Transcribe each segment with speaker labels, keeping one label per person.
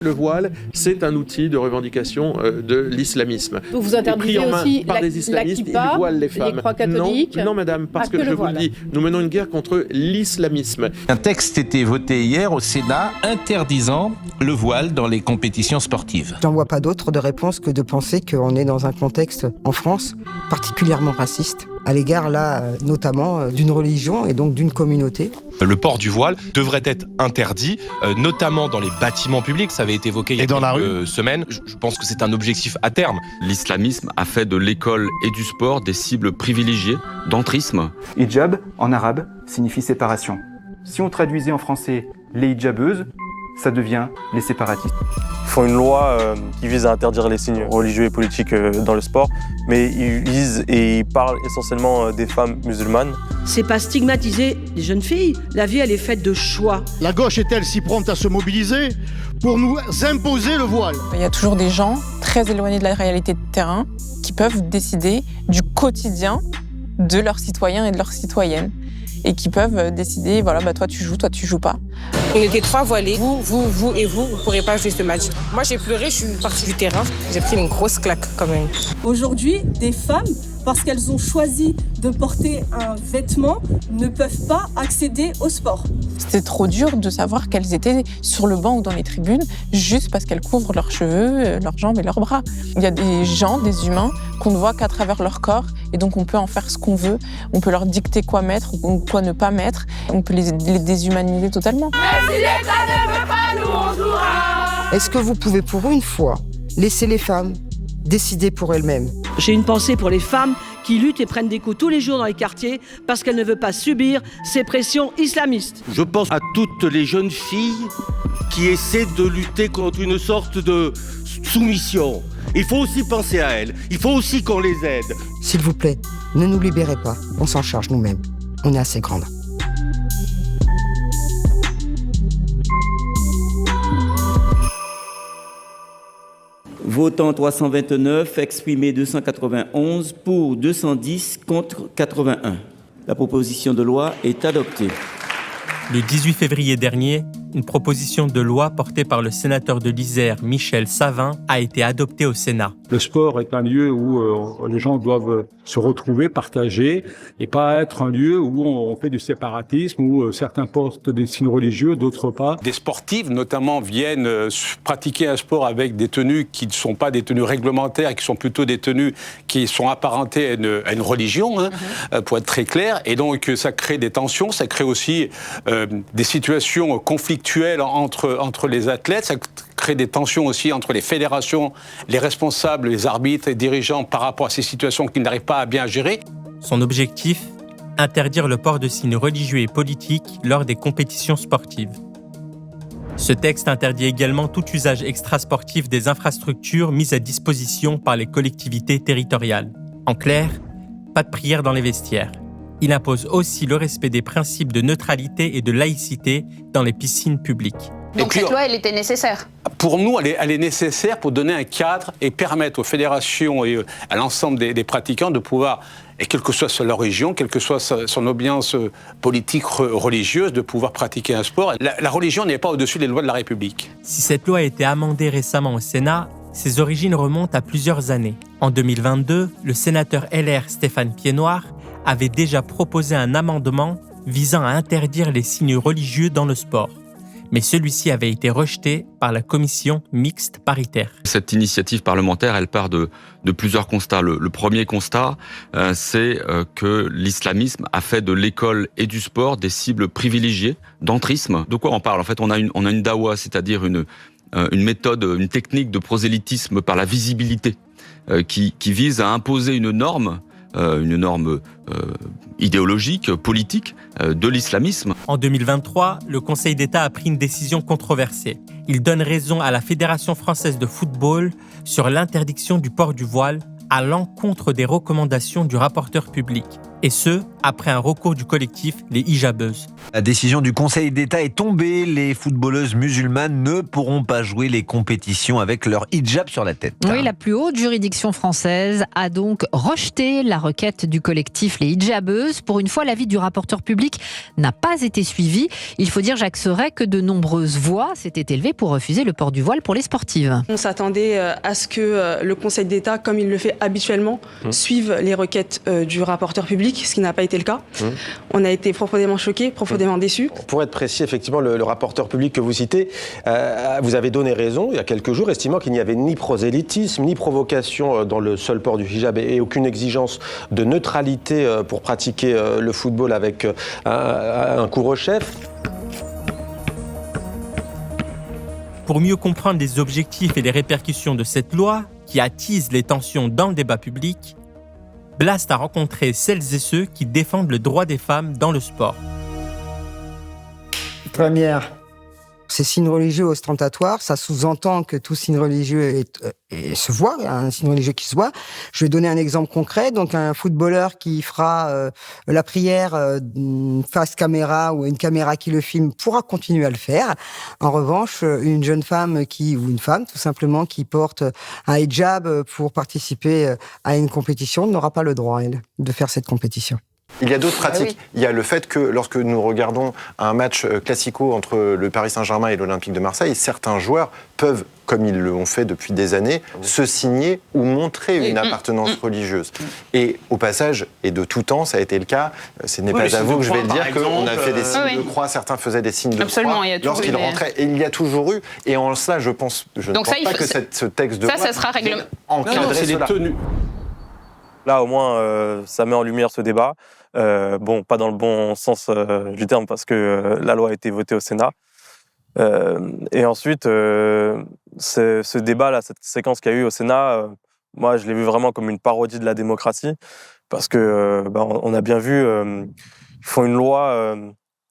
Speaker 1: Le voile, c'est un outil de revendication de l'islamisme.
Speaker 2: Donc vous interdisez aussi
Speaker 1: par des islamistes,
Speaker 2: la kippa,
Speaker 1: ils voilent les femmes.
Speaker 2: les croix catholiques.
Speaker 1: Non, madame, parce que je vous le dis, nous menons une guerre contre l'islamisme.
Speaker 3: Un texte était voté hier au Sénat interdisant le voile dans les compétitions sportives.
Speaker 4: J'en vois pas d'autre de réponse que de penser qu'on est dans un contexte, en France, particulièrement raciste, à l'égard, là, notamment d'une religion et donc d'une communauté.
Speaker 5: Le port du voile devrait être interdit, notamment dans les bâtiments publics. Ça avait été évoqué il y a quelques semaines. Je pense que c'est un objectif à terme.
Speaker 6: L'islamisme a fait de l'école et du sport des cibles privilégiées d'entrisme.
Speaker 7: Hijab, en arabe, signifie séparation. Si on traduisait en français les hijabeuses, ça devient les séparatistes.
Speaker 8: Ils font une loi qui vise à interdire les signes religieux et politiques dans le sport, mais ils visent et ils parlent essentiellement des femmes musulmanes.
Speaker 9: C'est pas stigmatiser les jeunes filles. La vie, elle est faite de choix.
Speaker 10: La gauche est-elle si prompte à se mobiliser pour nous imposer le voile ?
Speaker 11: Il y a toujours des gens très éloignés de la réalité de terrain qui peuvent décider du quotidien de leurs citoyens et de leurs citoyennes. Et qui peuvent décider, voilà, toi tu joues pas.
Speaker 12: On était 3 voilés, vous et vous pourrez pas jouer ce match. Moi j'ai pleuré, je suis partie du terrain, j'ai pris une grosse claque quand même.
Speaker 13: Aujourd'hui, des femmes, parce qu'elles ont choisi de porter un vêtement, ne peuvent pas accéder au sport.
Speaker 11: C'était trop dur de savoir qu'elles étaient sur le banc ou dans les tribunes juste parce qu'elles couvrent leurs cheveux, leurs jambes et leurs bras. Il y a des gens, des humains, qu'on ne voit qu'à travers leur corps et donc on peut en faire ce qu'on veut. On peut leur dicter quoi mettre ou quoi ne pas mettre. On peut les déshumaniser totalement.
Speaker 14: Mais si l'État ne veut pas, nous on jouera.
Speaker 4: Est-ce que vous pouvez pour une fois laisser les femmes décider pour elles-mêmes ?
Speaker 9: J'ai une pensée pour les femmes qui luttent et prennent des coups tous les jours dans les quartiers parce qu'elles ne veulent pas subir ces pressions islamistes.
Speaker 15: Je pense à toutes les jeunes filles qui essaient de lutter contre une sorte de soumission. Il faut aussi penser à elles, il faut aussi qu'on les aide.
Speaker 4: S'il vous plaît, ne nous libérez pas, on s'en charge nous-mêmes. On est assez grandes.
Speaker 16: Votant 329, exprimé 291, pour 210, contre 81. La proposition de loi est adoptée.
Speaker 17: Le 18 février dernier, une proposition de loi portée par le sénateur de l'Isère, Michel Savin, a été adoptée au Sénat.
Speaker 18: Le sport est un lieu où les gens doivent se retrouver, partager, et pas être un lieu où on fait du séparatisme, où certains portent des signes religieux, d'autres pas.
Speaker 5: Des sportifs, notamment, viennent pratiquer un sport avec des tenues qui ne sont pas des tenues réglementaires, qui sont plutôt des tenues qui sont apparentées à une religion, pour être très clair. Et donc, ça crée des tensions, ça crée aussi des situations conflictuelles entre les athlètes, ça crée des tensions aussi entre les fédérations, les responsables, les arbitres et dirigeants par rapport à ces situations qu'ils n'arrivent pas à bien gérer.
Speaker 17: Son objectif, interdire le port de signes religieux et politiques lors des compétitions sportives. Ce texte interdit également tout usage extrasportif des infrastructures mises à disposition par les collectivités territoriales. En clair, pas de prière dans les vestiaires. Il impose aussi le respect des principes de neutralité et de laïcité dans les piscines publiques.
Speaker 2: Donc cette loi, elle était nécessaire ?
Speaker 5: Pour nous, elle est nécessaire pour donner un cadre et permettre aux fédérations et à l'ensemble des pratiquants de pouvoir, et quelle que soit leur région, quelle que soit son obédience politique religieuse, de pouvoir pratiquer un sport. La religion n'est pas au-dessus des lois de la République.
Speaker 17: Si cette loi a été amendée récemment au Sénat, ses origines remontent à plusieurs années. En 2022, le sénateur LR Stéphane Piednoir avait déjà proposé un amendement visant à interdire les signes religieux dans le sport. Mais celui-ci avait été rejeté par la commission mixte paritaire.
Speaker 6: Cette initiative parlementaire, elle part de plusieurs constats. Le premier constat, c'est que l'islamisme a fait de l'école et du sport des cibles privilégiées d'entrisme. De quoi on parle ? En fait, on a une dawa, c'est-à-dire une méthode, une technique de prosélytisme par la visibilité, qui vise à imposer une norme idéologique, politique, de l'islamisme.
Speaker 17: En 2023, le Conseil d'État a pris une décision controversée. Il donne raison à la Fédération française de football sur l'interdiction du port du voile à l'encontre des recommandations du rapporteur public. Et ce, après un recours du collectif Les Hijabeuses.
Speaker 19: La décision du Conseil d'État est tombée. Les footballeuses musulmanes ne pourront pas jouer les compétitions avec leur hijab sur la tête.
Speaker 20: Oui, la plus haute juridiction française a donc rejeté la requête du collectif Les Hijabeuses. Pour une fois, l'avis du rapporteur public n'a pas été suivi. Il faut dire, Jacques Serret, que de nombreuses voix s'étaient élevées pour refuser le port du voile pour les sportives.
Speaker 21: On s'attendait à ce que le Conseil d'État, comme il le fait habituellement, suive les requêtes du rapporteur public, ce qui n'a pas été le cas. On a été profondément choqués, profondément déçus.
Speaker 22: Pour être précis, effectivement, le rapporteur public que vous citez, vous avez donné raison il y a quelques jours, estimant qu'il n'y avait ni prosélytisme, ni provocation dans le seul port du hijab et aucune exigence de neutralité pour pratiquer le football avec un couvre-chef.
Speaker 17: Pour mieux comprendre les objectifs et les répercussions de cette loi, qui attise les tensions dans le débat public, Blast a rencontré celles et ceux qui défendent le droit des femmes dans le sport.
Speaker 4: Première, ces signes religieux ostentatoires, ça sous-entend que tout signe religieux se voit, un signe religieux qui se voit. Je vais donner un exemple concret. Donc, un footballeur qui fera la prière face caméra ou une caméra qui le filme pourra continuer à le faire. En revanche, une jeune femme ou une femme, tout simplement, qui porte un hijab pour participer à une compétition n'aura pas le droit, elle, de faire cette compétition.
Speaker 23: Il y a d'autres pratiques. Oui. Il y a le fait que lorsque nous regardons un match classico entre le Paris Saint-Germain et l'Olympique de Marseille, certains joueurs peuvent, comme ils l'ont fait depuis des années, se signer ou montrer une appartenance religieuse. Et au passage, et de tout temps, ça a été le cas, ce n'est pas à vous que je vais le dire, qu'on a fait des signes de croix, certains faisaient des signes de croix lorsqu'ils rentraient. Et il y a toujours eu, et en cela, je ne pense pas que ce texte de loi
Speaker 2: ça sera réglementé.
Speaker 22: encadrer cela.
Speaker 8: Là, au moins, ça met en lumière ce débat. Bon, pas dans le bon sens du terme, parce que la loi a été votée au Sénat. Et ensuite, ce débat-là, cette séquence qu'il y a eu au Sénat, moi, je l'ai vu vraiment comme une parodie de la démocratie, parce que on a bien vu, ils font une loi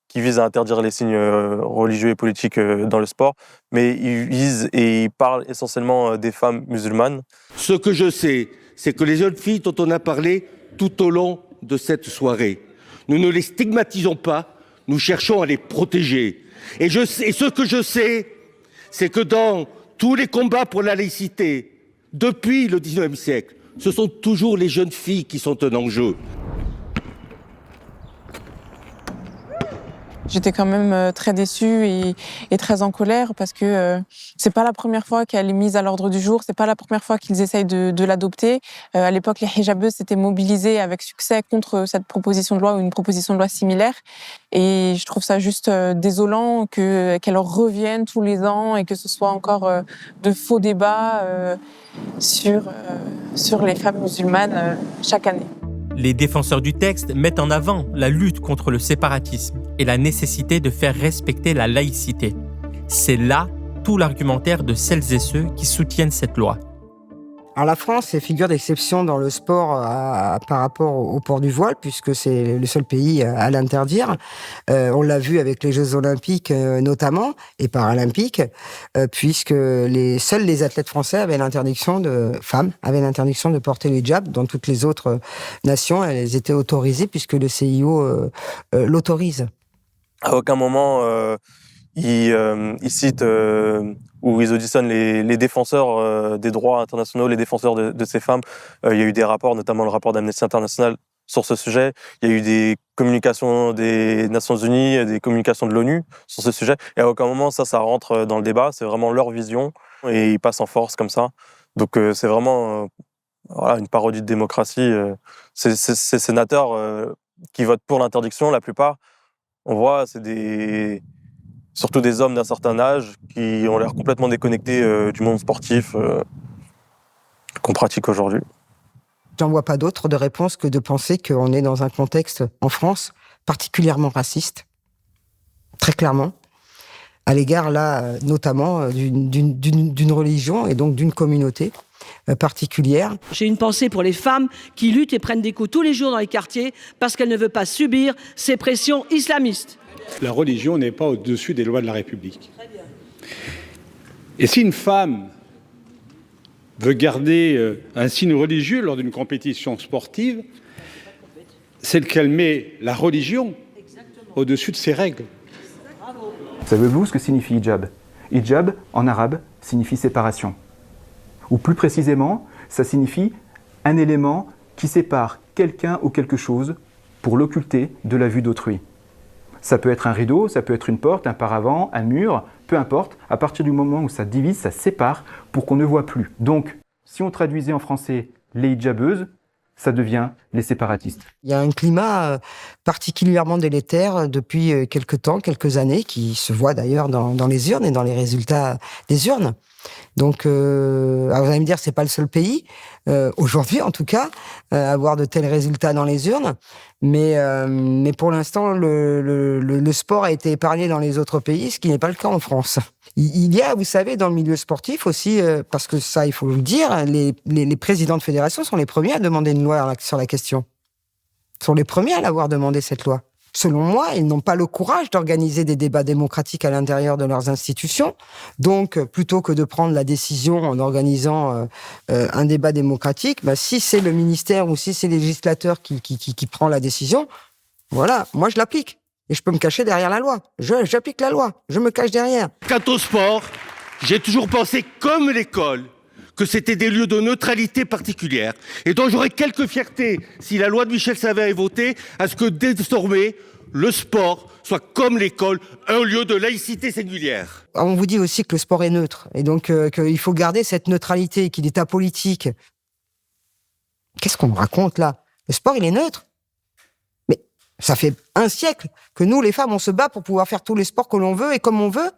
Speaker 8: qui vise à interdire les signes religieux et politiques dans le sport, mais ils parlent essentiellement des femmes musulmanes.
Speaker 15: Ce que je sais, c'est que les jeunes filles dont on a parlé tout au long de cette soirée, nous ne les stigmatisons pas, nous cherchons à les protéger. Et ce que je sais, c'est que dans tous les combats pour la laïcité, depuis le XIXe siècle, ce sont toujours les jeunes filles qui sont un enjeu.
Speaker 11: J'étais quand même très déçue et très en colère parce que c'est pas la première fois qu'elle est mise à l'ordre du jour, c'est pas la première fois qu'ils essayent de l'adopter. À l'époque, les hijabeuses s'étaient mobilisées avec succès contre cette proposition de loi ou une proposition de loi similaire. Et je trouve ça juste désolant qu'elle revienne tous les ans et que ce soit encore de faux débats sur les femmes musulmanes chaque année.
Speaker 17: Les défenseurs du texte mettent en avant la lutte contre le séparatisme et la nécessité de faire respecter la laïcité. C'est là tout l'argumentaire de celles et ceux qui soutiennent cette loi.
Speaker 4: Alors la France est figure d'exception dans le sport par rapport au port du voile, puisque c'est le seul pays à l'interdire. On l'a vu avec les Jeux Olympiques notamment, et Paralympiques, puisque seuls les athlètes français avaient l'interdiction de porter le hijab. Dans toutes les autres nations, elles étaient autorisées, puisque le CIO l'autorise.
Speaker 8: À aucun moment, ils citent où ils auditionnent les défenseurs des droits internationaux, les défenseurs de ces femmes. Il y a eu des rapports, notamment le rapport d'Amnesty International sur ce sujet. Il y a eu des communications des Nations Unies, des communications de l'ONU sur ce sujet. Et à aucun moment, ça rentre dans le débat. C'est vraiment leur vision et ils passent en force comme ça. Donc c'est vraiment une parodie de démocratie. Ces sénateurs qui votent pour l'interdiction, la plupart, on voit, c'est surtout des hommes d'un certain âge qui ont l'air complètement déconnectés du monde sportif qu'on pratique aujourd'hui.
Speaker 4: J'en vois pas d'autre de réponse que de penser qu'on est dans un contexte, en France, particulièrement raciste, très clairement, à l'égard, là, notamment, d'une religion et donc d'une communauté particulière.
Speaker 9: J'ai une pensée pour les femmes qui luttent et prennent des coups tous les jours dans les quartiers parce qu'elles ne veulent pas subir ces pressions islamistes.
Speaker 18: La religion n'est pas au-dessus des lois de la République. Et si une femme veut garder un signe religieux lors d'une compétition sportive, c'est qu'elle met la religion au-dessus de ses règles.
Speaker 1: Savez-vous ce que signifie hijab ? Hijab, en arabe, signifie séparation. Ou plus précisément, ça signifie un élément qui sépare quelqu'un ou quelque chose pour l'occulter de la vue d'autrui. Ça peut être un rideau, ça peut être une porte, un paravent, un mur, peu importe, à partir du moment où ça divise, ça sépare pour qu'on ne voit plus. Donc, si on traduisait en français les hijabeuses, ça devient les séparatistes.
Speaker 4: Il y a un climat particulièrement délétère depuis quelques années, qui se voit d'ailleurs dans les urnes et dans les résultats des urnes. Donc, alors vous allez me dire, c'est pas le seul pays, aujourd'hui en tout cas, à avoir de tels résultats dans les urnes. Mais pour l'instant, le sport a été épargné dans les autres pays, ce qui n'est pas le cas en France. Il y a, vous savez, dans le milieu sportif aussi, parce que ça, il faut le dire, les présidents de fédération sont les premiers à demander une loi sur la question. Ils sont les premiers à l'avoir demandé, cette loi. Selon moi, ils n'ont pas le courage d'organiser des débats démocratiques à l'intérieur de leurs institutions. Donc, plutôt que de prendre la décision en organisant un débat démocratique, si c'est le ministère ou si c'est le législateur qui prend la décision, voilà, moi je l'applique. Et je peux me cacher derrière la loi. J'applique la loi, je me cache derrière.
Speaker 15: Quant au sport, j'ai toujours pensé, comme l'école, que c'était des lieux de neutralité particulière et dont j'aurais quelque fierté si la loi de Michel Savin est votée à ce que désormais le sport soit comme l'école, un lieu de laïcité singulière.
Speaker 4: On vous dit aussi que le sport est neutre et donc qu'il faut garder cette neutralité, qu'il est apolitique. Qu'est-ce qu'on me raconte là ? Le sport, il est neutre. Mais ça fait un siècle que nous, les femmes, on se bat pour pouvoir faire tous les sports que l'on veut et comme on veut.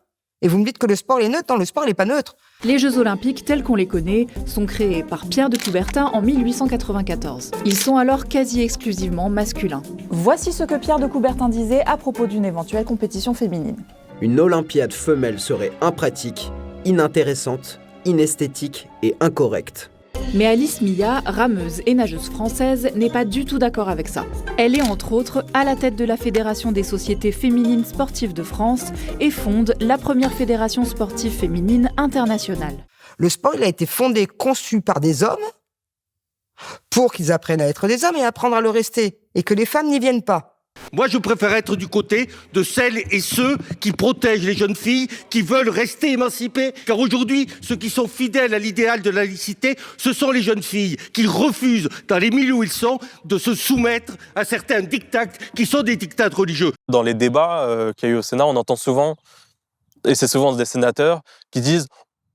Speaker 4: Et vous me dites que le sport est neutre ? Non, le sport, il n'est pas neutre.
Speaker 3: Les Jeux Olympiques, tels qu'on les connaît, sont créés par Pierre de Coubertin en 1894. Ils sont alors quasi exclusivement masculins.
Speaker 7: Voici ce que Pierre de Coubertin disait à propos d'une éventuelle compétition féminine.
Speaker 24: Une Olympiade femelle serait impratique, inintéressante, inesthétique et incorrecte.
Speaker 3: Mais Alice Millat, rameuse et nageuse française, n'est pas du tout d'accord avec ça. Elle est entre autres à la tête de la Fédération des sociétés féminines sportives de France et fonde la première fédération sportive féminine internationale.
Speaker 4: Le sport, il a été fondé, conçu par des hommes pour qu'ils apprennent à être des hommes et apprendre à le rester, et que les femmes n'y viennent pas.
Speaker 15: Moi, je préfère être du côté de celles et ceux qui protègent les jeunes filles, qui veulent rester émancipées. Car aujourd'hui, ceux qui sont fidèles à l'idéal de la laïcité, ce sont les jeunes filles qui refusent, dans les milieux où ils sont, de se soumettre à certains diktats qui sont des diktats religieux.
Speaker 8: Dans les débats qu'il y a eu au Sénat, on entend souvent, et c'est souvent des sénateurs, qui disent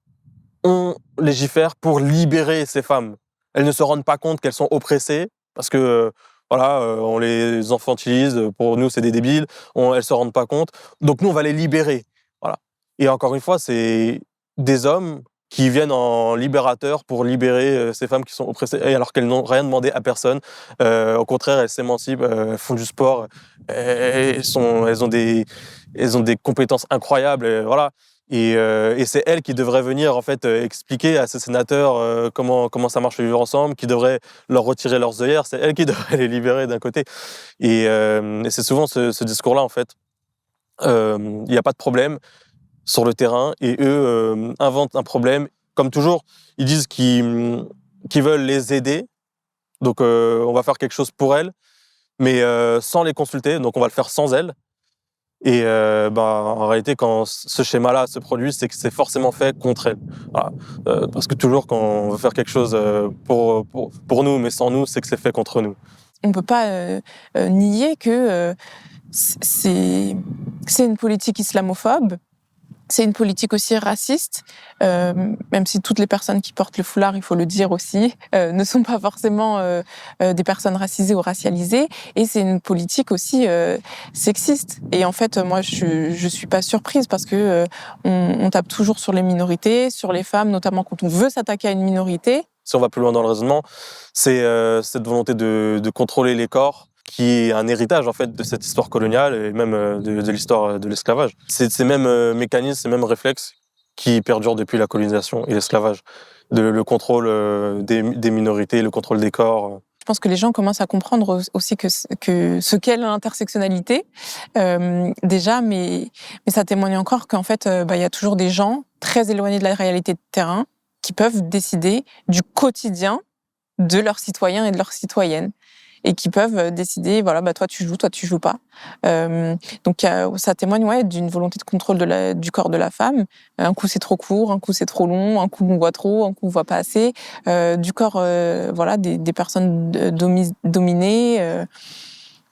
Speaker 8: « on légifère pour libérer ces femmes ». Elles ne se rendent pas compte qu'elles sont oppressées, parce que... on les infantilise, pour nous c'est des débiles, elles se rendent pas compte, donc nous on va les libérer. Voilà. Et encore une fois, c'est des hommes qui viennent en libérateurs pour libérer ces femmes qui sont oppressées, alors qu'elles n'ont rien demandé à personne. Au contraire, elles s'émancipent, elles font du sport, elles ont des compétences incroyables, voilà. Et c'est elle qui devrait venir en fait expliquer à ces sénateurs comment ça marche le vivre ensemble, qui devrait leur retirer leurs œillères, c'est elle qui devrait les libérer d'un côté. Et c'est souvent ce discours-là en fait. Il n'y a pas de problème sur le terrain et eux inventent un problème. Comme toujours, ils disent qu'ils veulent les aider, donc on va faire quelque chose pour elles, mais sans les consulter, donc on va le faire sans elles. Et en réalité, quand ce schéma-là se produit, c'est que c'est forcément fait contre elle. Voilà. Parce que toujours, quand on veut faire quelque chose pour nous, mais sans nous, c'est que c'est fait contre nous.
Speaker 11: On ne peut pas nier que c'est une politique islamophobe. C'est une politique aussi raciste, même si toutes les personnes qui portent le foulard, il faut le dire aussi, ne sont pas forcément des personnes racisées ou racialisées. Et c'est une politique aussi sexiste. Et en fait, moi, je suis pas surprise parce que on tape toujours sur les minorités, sur les femmes, notamment quand on veut s'attaquer à une minorité.
Speaker 8: Si on va plus loin dans le raisonnement, c'est cette volonté de contrôler les corps, qui est un héritage en fait de cette histoire coloniale et même de l'histoire de l'esclavage. C'est ces mêmes mécanismes, ces mêmes réflexes qui perdurent depuis la colonisation et l'esclavage. Le contrôle des minorités, le contrôle des corps.
Speaker 11: Je pense que les gens commencent à comprendre aussi que ce qu'est l'intersectionnalité, déjà, mais ça témoigne encore qu'en fait, y a toujours des gens très éloignés de la réalité de terrain qui peuvent décider du quotidien de leurs citoyens et de leurs citoyennes. et qui peuvent décider, voilà, toi tu joues pas. Donc ça témoigne d'une volonté de contrôle du corps de la femme. Un coup c'est trop court, un coup c'est trop long, un coup on voit trop, un coup on voit pas assez. Du corps des personnes dominées,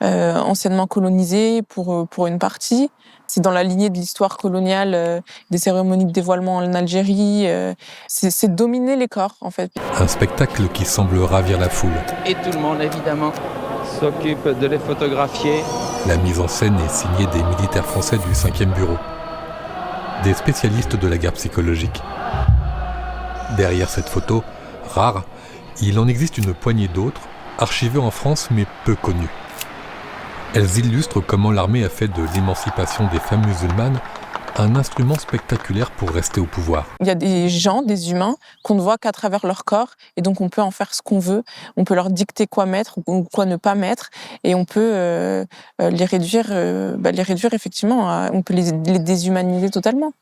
Speaker 11: anciennement colonisées pour une partie. C'est dans la lignée de l'histoire coloniale, des cérémonies de dévoilement en Algérie. C'est dominer les corps, en fait.
Speaker 10: Un spectacle qui semble ravir la foule.
Speaker 12: Et tout le monde, évidemment, s'occupe de les photographier.
Speaker 10: La mise en scène est signée des militaires français du 5e bureau, des spécialistes de la guerre psychologique. Derrière cette photo, rare, il en existe une poignée d'autres, archivées en France mais peu connues. Elles illustrent comment l'armée a fait de l'émancipation des femmes musulmanes un instrument spectaculaire pour rester au pouvoir.
Speaker 11: Il y a des gens, des humains, qu'on ne voit qu'à travers leur corps, et donc on peut en faire ce qu'on veut. On peut leur dicter quoi mettre ou quoi ne pas mettre, et on peut les réduire effectivement, on peut les déshumaniser totalement.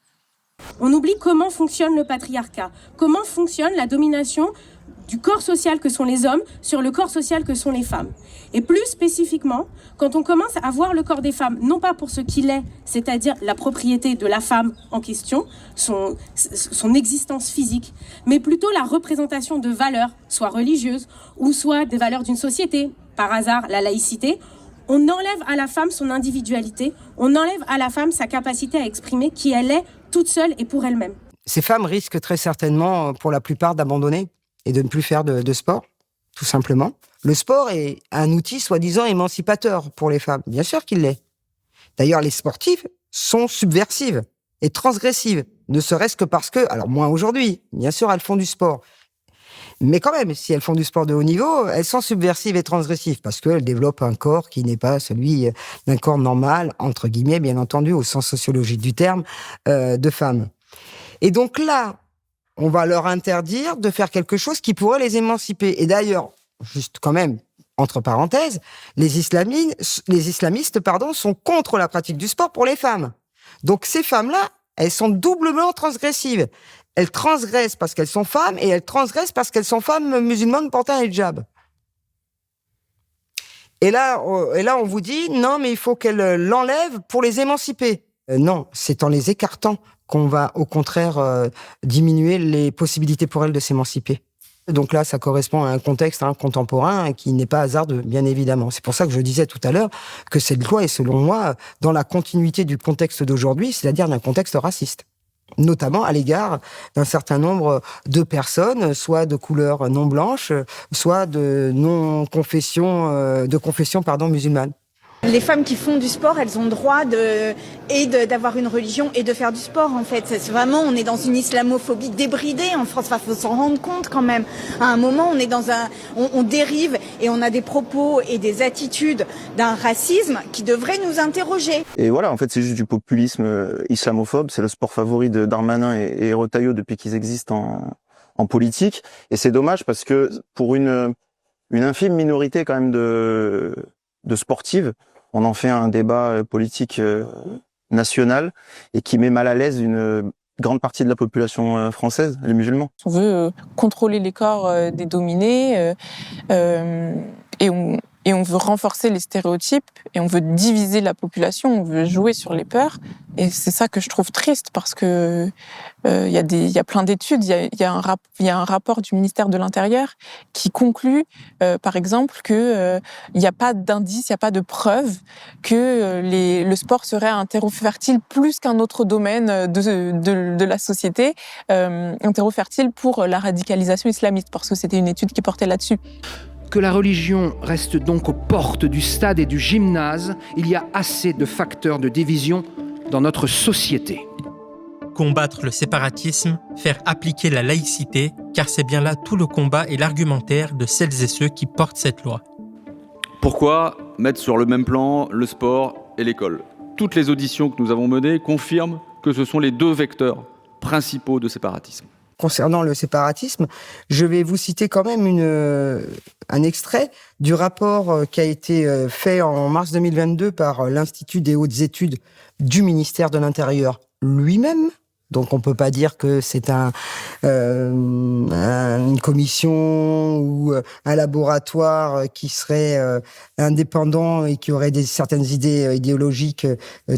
Speaker 13: On oublie comment fonctionne le patriarcat, comment fonctionne la domination du corps social que sont les hommes sur le corps social que sont les femmes. Et plus spécifiquement, quand on commence à voir le corps des femmes, non pas pour ce qu'il est, c'est-à-dire la propriété de la femme en question, son existence physique, mais plutôt la représentation de valeurs, soit religieuses, ou soit des valeurs d'une société, par hasard la laïcité, on enlève à la femme son individualité, on enlève à la femme sa capacité à exprimer qui elle est, toute seule et pour elle-même.
Speaker 4: Ces femmes risquent très certainement, pour la plupart, d'abandonner et de ne plus faire de sport, tout simplement. Le sport est un outil soi-disant émancipateur pour les femmes. Bien sûr qu'il l'est. D'ailleurs, les sportives sont subversives et transgressives, ne serait-ce que parce que, alors moins aujourd'hui, bien sûr, elles font du sport. Mais quand même, si elles font du sport de haut niveau, elles sont subversives et transgressives parce qu'elles développent un corps qui n'est pas celui d'un corps normal, entre guillemets, bien entendu, au sens sociologique du terme, de femme. Et donc là, on va leur interdire de faire quelque chose qui pourrait les émanciper. Et d'ailleurs, juste quand même, entre parenthèses, les islamistes, sont contre la pratique du sport pour les femmes. Donc ces femmes-là, elles sont doublement transgressives. Elles transgressent parce qu'elles sont femmes et elles transgressent parce qu'elles sont femmes musulmanes portant un hijab. Et là, on vous dit, non, mais il faut qu'elles l'enlèvent pour les émanciper. Non, c'est en les écartant qu'on va, au contraire, diminuer les possibilités pour elles de s'émanciper. Donc là, ça correspond à un contexte contemporain qui n'est pas hasardeux, bien évidemment. C'est pour ça que je disais tout à l'heure que cette loi est, selon moi, dans la continuité du contexte d'aujourd'hui, c'est-à-dire d'un contexte raciste, notamment à l'égard d'un certain nombre de personnes, soit de couleur non blanche, soit de confession musulmane.
Speaker 14: Les femmes qui font du sport, elles ont le droit d'avoir une religion et de faire du sport, en fait. C'est vraiment, on est dans une islamophobie débridée en France. Enfin, faut s'en rendre compte quand même. À un moment, on est on dérive et on a des propos et des attitudes d'un racisme qui devrait nous interroger.
Speaker 25: Et voilà, en fait, c'est juste du populisme islamophobe. C'est le sport favori de Darmanin et Retailleau depuis qu'ils existent en politique. Et c'est dommage parce que pour une infime minorité quand même de sportives, on en fait un débat politique national et qui met mal à l'aise une grande partie de la population française, les musulmans.
Speaker 11: On veut contrôler les corps des dominés et on veut renforcer les stéréotypes et on veut diviser la population, on veut jouer sur les peurs. Et c'est ça que je trouve triste parce que il y a plein d'études, il y a un rapport du ministère de l'Intérieur qui conclut, par exemple, que il n'y a pas d'indice, il n'y a pas de preuve que le sport serait un terreau fertile plus qu'un autre domaine de la société, un terreau fertile pour la radicalisation islamiste, parce que c'était une étude qui portait là-dessus.
Speaker 26: Que la religion reste donc aux portes du stade et du gymnase, il y a assez de facteurs de division dans notre société.
Speaker 17: Combattre le séparatisme, faire appliquer la laïcité, car c'est bien là tout le combat et l'argumentaire de celles et ceux qui portent cette loi.
Speaker 6: Pourquoi mettre sur le même plan le sport et l'école ? Toutes les auditions que nous avons menées confirment que ce sont les deux vecteurs principaux de séparatisme.
Speaker 4: Concernant le séparatisme, je vais vous citer quand même un extrait du rapport qui a été fait en mars 2022 par l'Institut des hautes études du ministère de l'Intérieur lui-même, Donc on peut pas dire que c'est une commission ou un laboratoire qui serait indépendant et qui aurait certaines idées idéologiques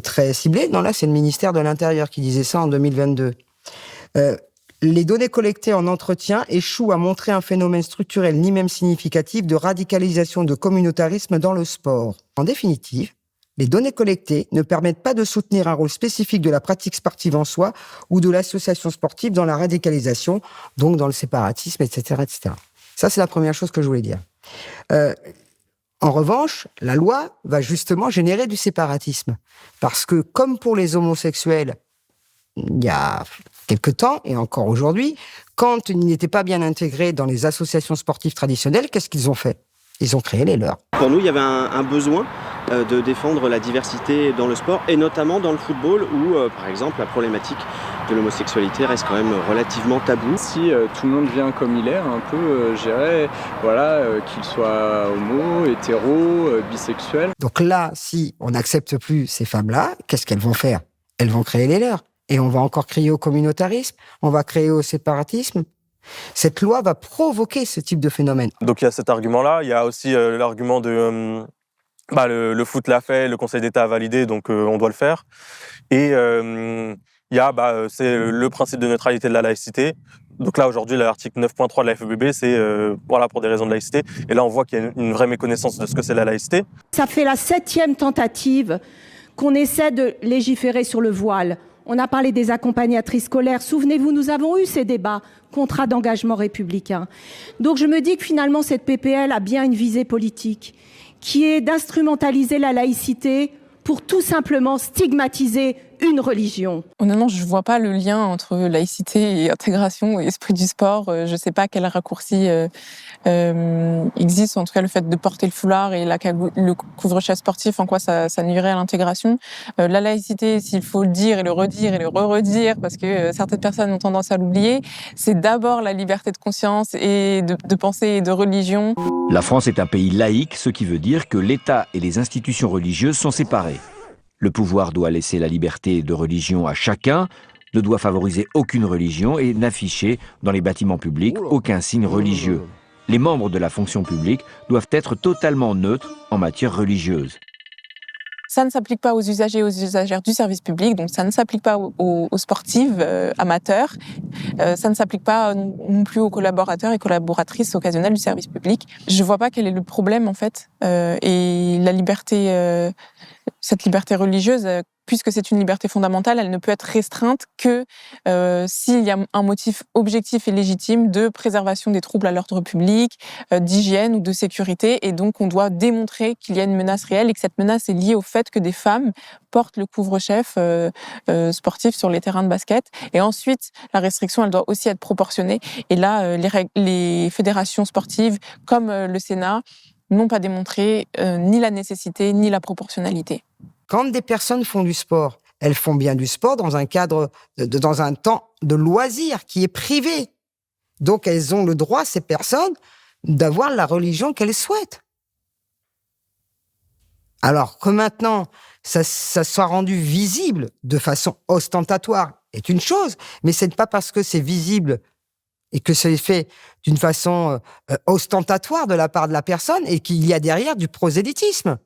Speaker 4: très ciblées. Non, là c'est le ministère de l'Intérieur qui disait ça en 2022. Les données collectées en entretien échouent à montrer un phénomène structurel ni même significatif de radicalisation de communautarisme dans le sport. En définitive, les données collectées ne permettent pas de soutenir un rôle spécifique de la pratique sportive en soi ou de l'association sportive dans la radicalisation, donc dans le séparatisme, etc., etc. Ça, c'est la première chose que je voulais dire. En revanche, la loi va justement générer du séparatisme. Parce que, comme pour les homosexuels, il y a quelque temps, et encore aujourd'hui, quand ils n'étaient pas bien intégrés dans les associations sportives traditionnelles, qu'est-ce qu'ils ont fait ? Ils ont créé les leurs.
Speaker 5: Pour nous, il y avait un besoin de défendre la diversité dans le sport, et notamment dans le football, où, par exemple, la problématique de l'homosexualité reste quand même relativement tabou.
Speaker 12: Si tout le monde vient comme il est, un peu, je dirais, qu'il soit homo, hétéro, bisexuel.
Speaker 4: Donc là, si on n'accepte plus ces femmes-là, qu'est-ce qu'elles vont faire ? Elles vont créer les leurs. Et on va encore crier au communautarisme, on va créer au séparatisme. Cette loi va provoquer ce type de phénomène.
Speaker 8: Donc il y a cet argument-là, il y a aussi l'argument de le foot l'a fait, le Conseil d'État a validé, donc on doit le faire. Et il y a c'est le principe de neutralité de la laïcité. Donc là aujourd'hui l'article 9.3 de la FEBB, c'est pour des raisons de laïcité. Et là on voit qu'il y a une vraie méconnaissance de ce que c'est la laïcité.
Speaker 16: Ça fait la 7e tentative qu'on essaie de légiférer sur le voile. On a parlé des accompagnatrices scolaires. Souvenez-vous, nous avons eu ces débats, contrat d'engagement républicain. Donc je me dis que finalement, cette PPL a bien une visée politique, qui est d'instrumentaliser la laïcité pour tout simplement stigmatiser une religion.
Speaker 11: Honnêtement, je ne vois pas le lien entre laïcité et intégration et esprit du sport. Je ne sais pas quel raccourci existe. En tout cas, le fait de porter le foulard et le couvre-chef sportif, en quoi ça nuirait à l'intégration. La laïcité, s'il faut le dire et le redire et le re-redire, parce que certaines personnes ont tendance à l'oublier, c'est d'abord la liberté de conscience et de pensée et de religion.
Speaker 19: La France est un pays laïque, ce qui veut dire que l'État et les institutions religieuses sont séparés. Le pouvoir doit laisser la liberté de religion à chacun, ne doit favoriser aucune religion et n'afficher dans les bâtiments publics aucun signe religieux. Les membres de la fonction publique doivent être totalement neutres en matière religieuse.
Speaker 11: Ça ne s'applique pas aux usagers et aux usagères du service public, donc ça ne s'applique pas aux sportives amateurs, ça ne s'applique pas non plus aux collaborateurs et collaboratrices occasionnelles du service public. Je ne vois pas quel est le problème en fait, et la liberté, cette liberté religieuse, puisque c'est une liberté fondamentale, elle ne peut être restreinte que s'il y a un motif objectif et légitime de préservation des troubles à l'ordre public, d'hygiène ou de sécurité. Et donc, on doit démontrer qu'il y a une menace réelle et que cette menace est liée au fait que des femmes portent le couvre-chef sportif sur les terrains de basket. Et ensuite, la restriction, elle doit aussi être proportionnée. Et là, les fédérations sportives, comme le Sénat, n'ont pas démontré ni la nécessité ni la proportionnalité.
Speaker 4: Quand des personnes font du sport, elles font bien du sport dans un cadre, dans un temps de loisir qui est privé. Donc elles ont le droit, ces personnes, d'avoir la religion qu'elles souhaitent. Alors que maintenant, ça soit rendu visible de façon ostentatoire est une chose, mais c'est pas parce que c'est visible et que c'est fait d'une façon ostentatoire de la part de la personne et qu'il y a derrière du prosélytisme.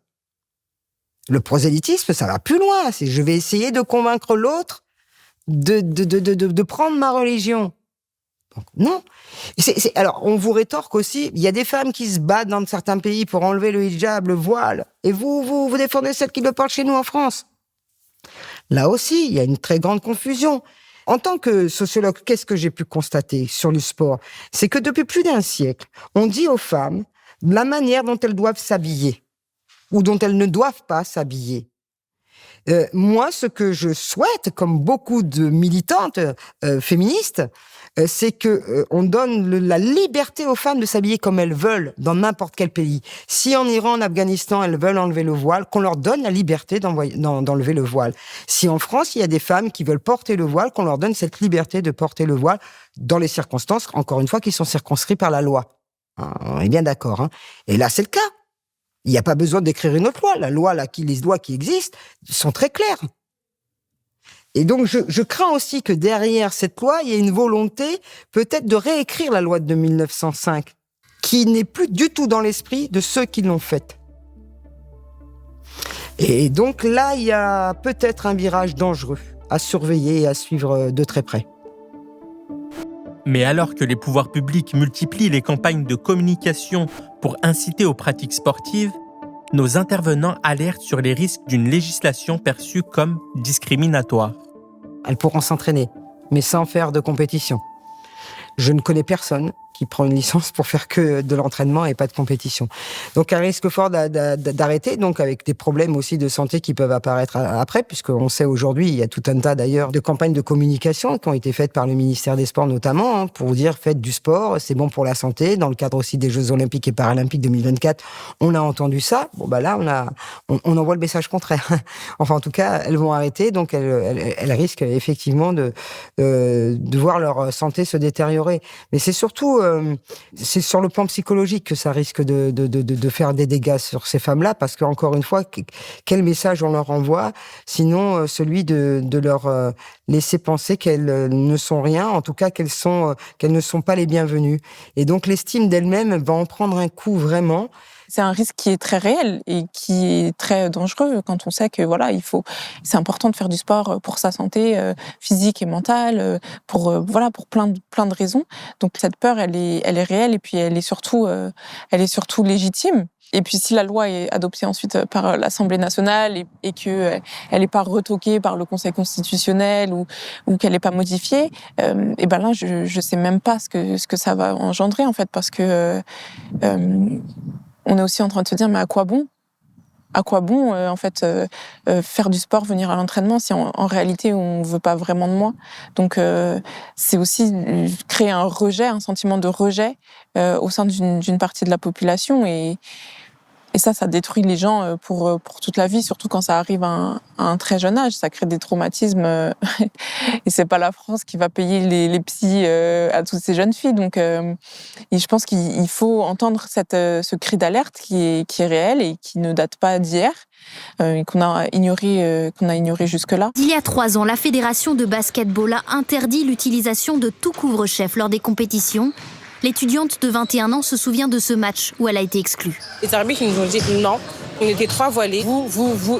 Speaker 4: Le prosélytisme, ça va plus loin. C'est je vais essayer de convaincre l'autre de prendre ma religion. Donc, non. Alors, on vous rétorque aussi, il y a des femmes qui se battent dans certains pays pour enlever le hijab, le voile. Et vous défendez celles qui le portent chez nous en France. Là aussi, il y a une très grande confusion. En tant que sociologue, qu'est-ce que j'ai pu constater sur le sport ? C'est que depuis plus d'un siècle, on dit aux femmes la manière dont elles doivent s'habiller ou dont elles ne doivent pas s'habiller. Moi, ce que je souhaite, comme beaucoup de militantes féministes, c'est que on donne la liberté aux femmes de s'habiller comme elles veulent dans n'importe quel pays. Si en Iran, en Afghanistan, elles veulent enlever le voile, qu'on leur donne la liberté d'enlever le voile. Si en France, il y a des femmes qui veulent porter le voile, qu'on leur donne cette liberté de porter le voile dans les circonstances, encore une fois, qui sont circonscrites par la loi. On est bien d'accord, hein. Et là, c'est le cas. Il n'y a pas besoin d'écrire une autre loi. Les lois qui existent sont très claires. Et donc, je crains aussi que derrière cette loi, il y ait une volonté peut-être de réécrire la loi de 1905, qui n'est plus du tout dans l'esprit de ceux qui l'ont faite. Et donc là, il y a peut-être un virage dangereux à surveiller et à suivre de très près.
Speaker 17: Mais alors que les pouvoirs publics multiplient les campagnes de communication pour inciter aux pratiques sportives, nos intervenants alertent sur les risques d'une législation perçue comme discriminatoire.
Speaker 4: Elles pourront s'entraîner, mais sans faire de compétition. Je ne connais personne qui prend une licence pour faire que de l'entraînement et pas de compétition. Donc un risque fort d'arrêter, donc avec des problèmes aussi de santé qui peuvent apparaître après, puisqu'on sait aujourd'hui, il y a tout un tas d'ailleurs de campagnes de communication qui ont été faites par le ministère des Sports notamment, pour dire faites du sport, c'est bon pour la santé. Dans le cadre aussi des Jeux Olympiques et Paralympiques 2024, on a entendu ça. Bon bah là, on envoie le message contraire. Enfin en tout cas, elles vont arrêter, donc elles risquent effectivement de voir leur santé se détériorer. Mais c'est surtout c'est sur le plan psychologique que ça risque de faire des dégâts sur ces femmes-là, parce qu'encore une fois, quel message on leur envoie, sinon celui de leur laisser penser qu'elles ne sont rien, en tout cas qu'elles ne sont pas les bienvenues. Et donc l'estime d'elles-mêmes va en prendre un coup vraiment.
Speaker 11: C'est un risque qui est très réel et qui est très dangereux quand on sait que voilà, c'est important de faire du sport pour sa santé physique et mentale, pour plein de raisons. Donc cette peur, elle est réelle et puis elle est surtout légitime. Et puis si la loi est adoptée ensuite par l'Assemblée nationale et que elle est pas retoquée par le Conseil constitutionnel ou qu'elle est pas modifiée, et ben là je sais même pas ce que ça va engendrer en fait, parce que on est aussi en train de se dire, mais à quoi bon ? À quoi bon, en fait, faire du sport, venir à l'entraînement, si en réalité, on ne veut pas vraiment de moi ? Donc, c'est aussi créer un sentiment de rejet au sein d'une partie de la population. Et ça détruit les gens pour toute la vie, surtout quand ça arrive à un très jeune âge. Ça crée des traumatismes. Et c'est pas la France qui va payer les psys à toutes ces jeunes filles. Donc, je pense qu'il faut entendre ce cri d'alerte qui est réel et qui ne date pas d'hier, qu'on a ignoré jusque-là.
Speaker 2: Il y a 3 ans, la Fédération de basketball a interdit l'utilisation de tout couvre-chef lors des compétitions. L'étudiante de 21 ans se souvient de ce match où elle a été exclue.
Speaker 9: Les arbitres nous ont dit non, on était 3 voilés, vous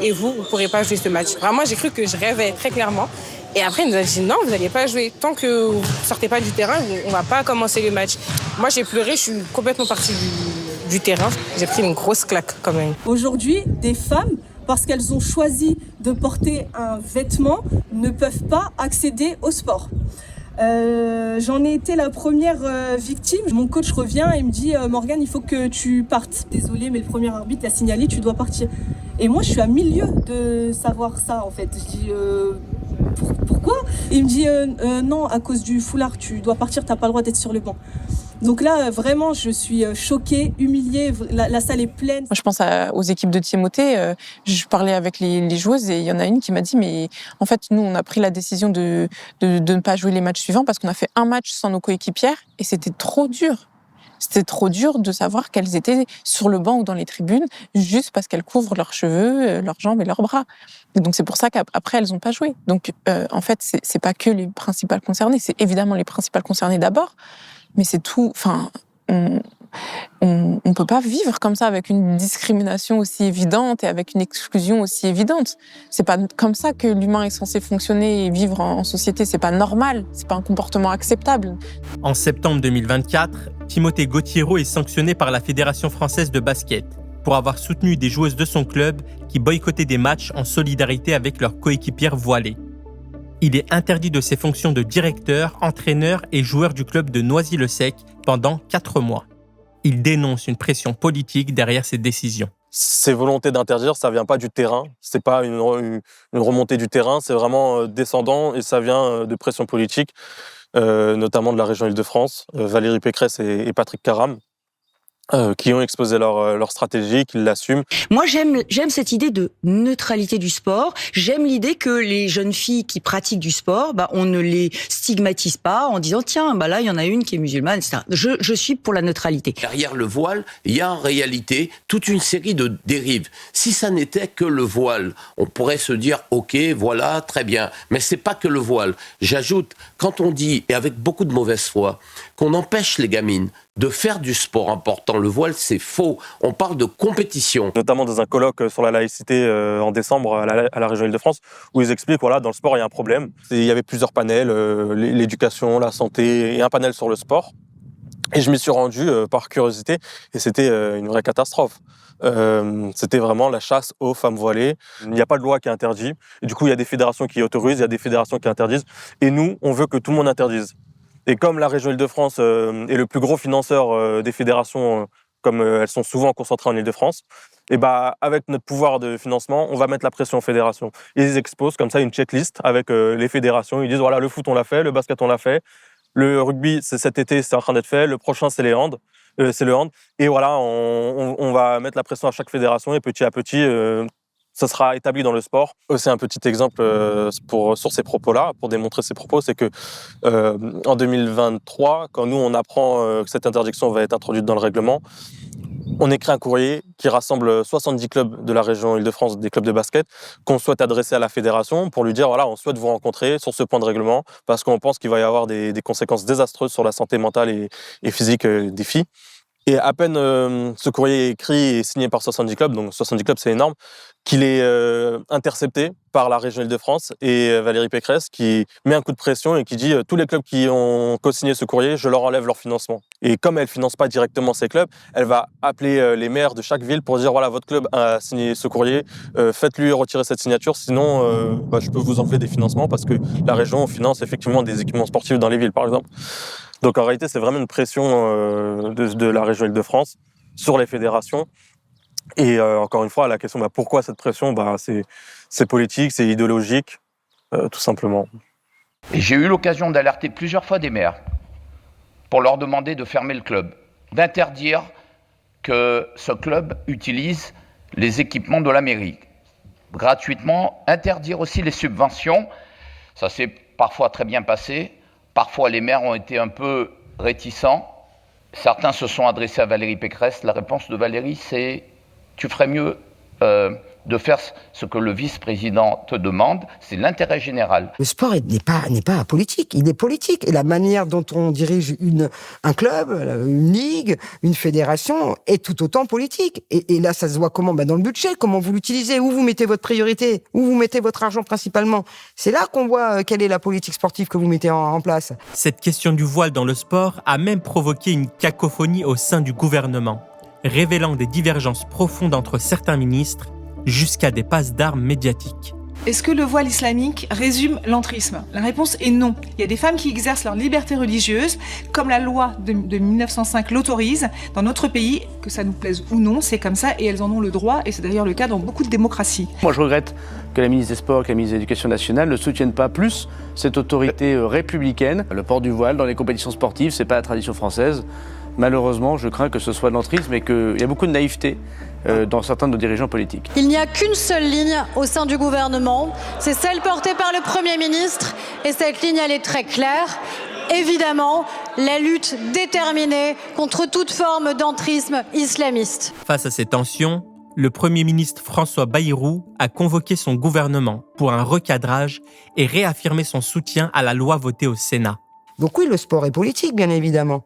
Speaker 9: et vous ne pourrez pas jouer ce match. Vraiment, j'ai cru que je rêvais très clairement. Et après, ils nous ont dit non, vous n'allez pas jouer. Tant que vous ne sortez pas du terrain, on ne va pas commencer le match. Moi, j'ai pleuré, je suis complètement partie du terrain. J'ai pris une grosse claque quand même.
Speaker 13: Aujourd'hui, des femmes, parce qu'elles ont choisi de porter un vêtement, ne peuvent pas accéder au sport. J'en ai été la première victime. Mon coach revient et me dit Morgane, il faut que tu partes. Désolée, mais le premier arbitre t'a signalé, tu dois partir. Et moi, je suis à milieu de savoir ça, en fait. Je dis pourquoi ? Et il me dit non, à cause du foulard, tu dois partir, t'as pas le droit d'être sur le banc. Donc là, vraiment, je suis choquée, humiliée. La salle est pleine.
Speaker 11: Moi, je pense aux équipes de Timothée. Je parlais avec les joueuses et il y en a une qui m'a dit mais en fait, nous, on a pris la décision de ne pas jouer les matchs suivants parce qu'on a fait un match sans nos coéquipières et c'était trop dur. C'était trop dur de savoir qu'elles étaient sur le banc ou dans les tribunes juste parce qu'elles couvrent leurs cheveux, leurs jambes et leurs bras. Et donc c'est pour ça qu'après, elles n'ont pas joué. Donc en fait, c'est pas que les principales concernées. C'est évidemment les principales concernées d'abord. Mais c'est tout. Enfin, on peut pas vivre comme ça avec une discrimination aussi évidente et avec une exclusion aussi évidente. C'est pas comme ça que l'humain est censé fonctionner et vivre en société. C'est pas normal. C'est pas un comportement acceptable.
Speaker 17: En septembre 2024, Timothée Gautiero est sanctionné par la Fédération française de basket pour avoir soutenu des joueuses de son club qui boycottaient des matchs en solidarité avec leurs coéquipières voilées. Il est interdit de ses fonctions de directeur, entraîneur et joueur du club de Noisy-le-Sec pendant 4 mois. Il dénonce une pression politique derrière ces décisions.
Speaker 8: Ces volontés d'interdire, ça vient pas du terrain. C'est pas une remontée du terrain, c'est vraiment descendant et ça vient de pression politique, notamment de la région Île-de-France, Valérie Pécresse et Patrick Caram. qui ont exposé leur stratégie, qui l'assument.
Speaker 1: Moi, j'aime cette idée de neutralité du sport. J'aime l'idée que les jeunes filles qui pratiquent du sport, on ne les stigmatise pas en disant tiens, là, il y en a une qui est musulmane, etc. Je suis pour la neutralité.
Speaker 18: Derrière le voile, il y a en réalité toute une série de dérives. Si ça n'était que le voile, on pourrait se dire ok, voilà, très bien. Mais c'est pas que le voile. J'ajoute, quand on dit, et avec beaucoup de mauvaise foi, qu'on empêche les gamines de faire du sport important. Le voile, c'est faux. On parle de compétition.
Speaker 8: Notamment dans un colloque sur la laïcité en décembre à la région Île-de-France, où ils expliquent, voilà, dans le sport, il y a un problème. Il y avait plusieurs panels, l'éducation, la santé, et un panel sur le sport. Et je m'y suis rendu par curiosité, et c'était une vraie catastrophe. C'était vraiment la chasse aux femmes voilées. Il n'y a pas de loi qui interdit. Et du coup, il y a des fédérations qui autorisent, il y a des fédérations qui interdisent. Et nous, on veut que tout le monde interdise. Et comme la région Île-de-France est le plus gros financeur des fédérations, comme elles sont souvent concentrées en Île-de-France, et avec notre pouvoir de financement, on va mettre la pression aux fédérations. Ils exposent comme ça une checklist avec les fédérations. Ils disent voilà, le foot on l'a fait, le basket on l'a fait, le rugby c'est cet été, c'est en train d'être fait, le prochain c'est le hand. Et voilà, on va mettre la pression à chaque fédération et petit à petit, ça sera établi dans le sport. C'est un petit exemple sur ces propos-là, pour démontrer ces propos, c'est que en 2023, quand nous on apprend que cette interdiction va être introduite dans le règlement, on écrit un courrier qui rassemble 70 clubs de la région Île-de-France, des clubs de basket, qu'on souhaite adresser à la fédération pour lui dire voilà, on souhaite vous rencontrer sur ce point de règlement parce qu'on pense qu'il va y avoir des conséquences désastreuses sur la santé mentale et physique des filles. Et à peine ce courrier est écrit et signé par 70 clubs, donc 70 clubs c'est énorme, qu'il est intercepté par la région Île-de-France et Valérie Pécresse qui met un coup de pression et qui dit tous les clubs qui ont co-signé ce courrier, je leur enlève leur financement. Et comme elle ne finance pas directement ces clubs, elle va appeler les maires de chaque ville pour dire voilà, votre club a signé ce courrier, faites-lui retirer cette signature, sinon je peux vous enlever des financements parce que la région finance effectivement des équipements sportifs dans les villes par exemple. Donc en réalité, c'est vraiment une pression de la région Île-de-France sur les fédérations. Et encore une fois, la question, pourquoi cette pression ? C'est politique, c'est idéologique, tout simplement.
Speaker 20: Et j'ai eu l'occasion d'alerter plusieurs fois des maires pour leur demander de fermer le club, d'interdire que ce club utilise les équipements de la mairie, gratuitement, interdire aussi les subventions. Ça s'est parfois très bien passé. Parfois, les maires ont été un peu réticents. Certains se sont adressés à Valérie Pécresse. La réponse de Valérie, c'est « tu ferais mieux de faire ce que le vice-président te demande, c'est l'intérêt général. »
Speaker 4: Le sport n'est pas apolitique, il est politique. Et la manière dont on dirige un club, une ligue, une fédération est tout autant politique. Et là, ça se voit comment ? Dans le budget, comment vous l'utilisez, où vous mettez votre priorité, où vous mettez votre argent principalement. C'est là qu'on voit quelle est la politique sportive que vous mettez en place.
Speaker 17: Cette question du voile dans le sport a même provoqué une cacophonie au sein du gouvernement, révélant des divergences profondes entre certains ministres, jusqu'à des passes d'armes médiatiques.
Speaker 21: Est-ce que le voile islamique résume l'entrisme ? La réponse est non. Il y a des femmes qui exercent leur liberté religieuse, comme la loi de 1905 l'autorise. Dans notre pays, que ça nous plaise ou non, c'est comme ça, et elles en ont le droit, et c'est d'ailleurs le cas dans beaucoup de démocraties.
Speaker 22: Moi, je regrette que la ministre des Sports, que la ministre de l'Éducation nationale ne soutiennent pas plus cette autorité républicaine. Le port du voile dans les compétitions sportives, c'est pas la tradition française. Malheureusement, je crains que ce soit de l'entrisme et qu'il y a beaucoup de naïveté dans certains de nos dirigeants politiques.
Speaker 23: Il n'y a qu'une seule ligne au sein du gouvernement, c'est celle portée par le Premier ministre, et cette ligne, elle est très claire. Évidemment, la lutte déterminée contre toute forme d'entrisme islamiste.
Speaker 17: Face à ces tensions, le Premier ministre François Bayrou a convoqué son gouvernement pour un recadrage et réaffirmé son soutien à la loi votée au Sénat.
Speaker 4: Donc oui, le sport est politique, bien évidemment.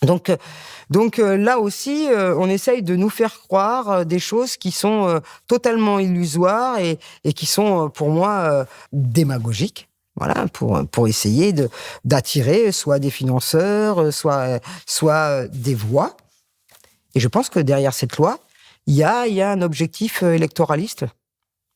Speaker 4: Donc là aussi, on essaye de nous faire croire des choses qui sont totalement illusoires et qui sont, pour moi, démagogiques. Voilà, pour essayer d'attirer soit des financeurs, soit des voix. Et je pense que derrière cette loi, il y a un objectif électoraliste.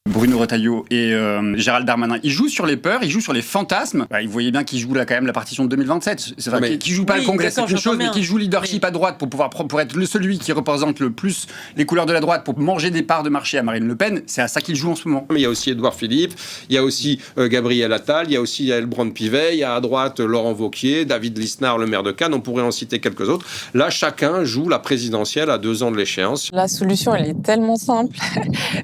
Speaker 3: Bruno Retailleau et Gérald Darmanin, ils jouent sur les peurs, ils jouent sur les fantasmes. Bah, vous voyez bien qu'ils jouent là quand même la partition de 2027. C'est vrai, qu'ils jouent pas le Congrès, c'est une chose, mais qu'ils jouent leadership à droite pour être celui qui représente le plus les couleurs de la droite, pour manger des parts de marché à Marine Le Pen. C'est à ça qu'ils jouent en ce moment.
Speaker 7: Mais il y a aussi Édouard Philippe, il y a aussi Gabriel Attal, il y a aussi Yael Braun-Pivet, il y a à droite Laurent Wauquiez, David Lisnard, le maire de Cannes. On pourrait en citer quelques autres. Là, chacun joue la présidentielle à 2 ans de l'échéance.
Speaker 11: La solution, elle est tellement simple.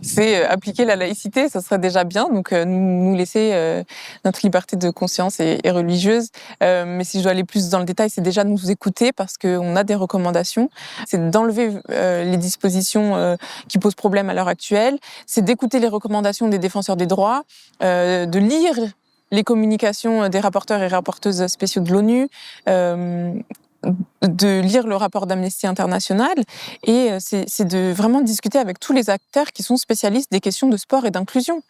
Speaker 11: C'est appliquer la laïcité, ça serait déjà bien. Donc, nous laisser notre liberté de conscience et religieuse. Mais si je dois aller plus dans le détail, c'est déjà de nous écouter parce qu'on a des recommandations. C'est d'enlever les dispositions qui posent problème à l'heure actuelle. C'est d'écouter les recommandations des défenseurs des droits, de lire les communications des rapporteurs et rapporteuses spéciaux de l'ONU, de lire le rapport d'Amnesty International, et c'est de vraiment discuter avec tous les acteurs qui sont spécialistes des questions de sport et d'inclusion.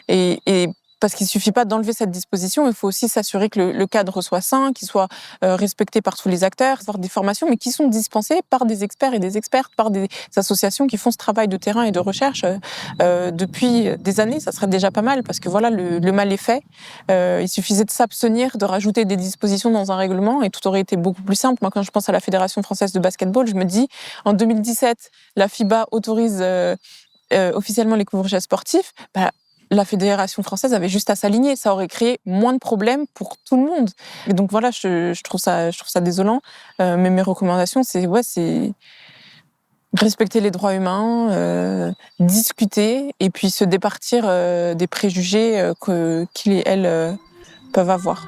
Speaker 11: Et parce qu'il ne suffit pas d'enlever cette disposition, il faut aussi s'assurer que le cadre soit sain, qu'il soit respecté par tous les acteurs, avoir des formations, mais qui sont dispensées par des experts et des expertes, par des associations qui font ce travail de terrain et de recherche depuis des années. Ça serait déjà pas mal, parce que voilà, le mal est fait. Il suffisait de s'abstenir, de rajouter des dispositions dans un règlement, et tout aurait été beaucoup plus simple. Moi, quand je pense à la Fédération française de basketball, je me dis, en 2017, la FIBA autorise officiellement les couvre-chefs sportifs. La Fédération française avait juste à s'aligner. Ça aurait créé moins de problèmes pour tout le monde. Et donc voilà, je trouve ça désolant. Mais mes recommandations, c'est respecter les droits humains, discuter, et puis se départir des préjugés qu'ils et elles peuvent avoir.